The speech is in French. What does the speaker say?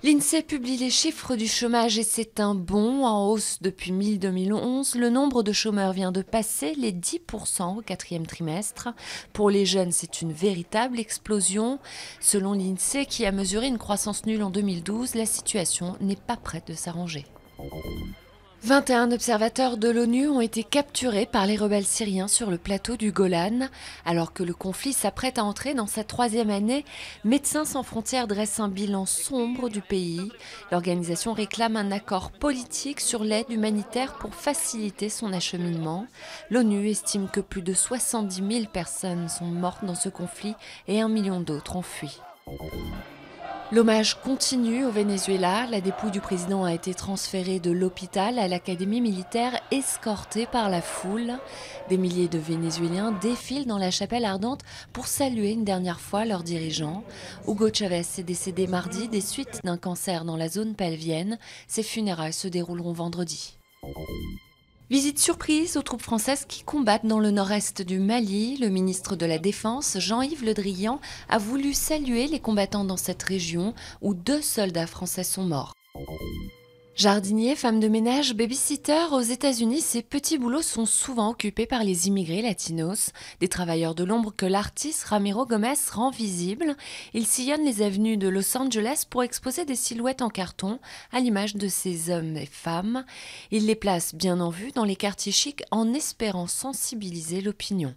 L'INSEE publie les chiffres du chômage et c'est un bond en hausse depuis mi-2011. Le nombre de chômeurs vient de passer les 10% au quatrième trimestre. Pour les jeunes, c'est une véritable explosion. Selon l'INSEE, qui a mesuré une croissance nulle en 2012, la situation n'est pas prête de s'arranger. 21 observateurs de l'ONU ont été capturés par les rebelles syriens sur le plateau du Golan. Alors que le conflit s'apprête à entrer dans sa 3e année, Médecins sans frontières dresse un bilan sombre du pays. L'organisation réclame un accord politique sur l'aide humanitaire pour faciliter son acheminement. L'ONU estime que plus de 70 000 personnes sont mortes dans ce conflit et 1 million d'autres ont fui. L'hommage continue au Venezuela. La dépouille du président a été transférée de l'hôpital à l'académie militaire, escortée par la foule. Des milliers de Vénézuéliens défilent dans la chapelle ardente pour saluer une dernière fois leurs dirigeants. Hugo Chavez est décédé mardi des suites d'un cancer dans la zone pelvienne. Ses funérailles se dérouleront vendredi. Visite surprise aux troupes françaises qui combattent dans le nord-est du Mali. Le ministre de la Défense, Jean-Yves Le Drian, a voulu saluer les combattants dans cette région où 2 soldats français sont morts. Jardinier, femme de ménage, babysitter, aux États-Unis, ces petits boulots sont souvent occupés par les immigrés latinos, des travailleurs de l'ombre que l'artiste Ramiro Gomez rend visibles. Il sillonne les avenues de Los Angeles pour exposer des silhouettes en carton à l'image de ces hommes et femmes. Il les place bien en vue dans les quartiers chics en espérant sensibiliser l'opinion.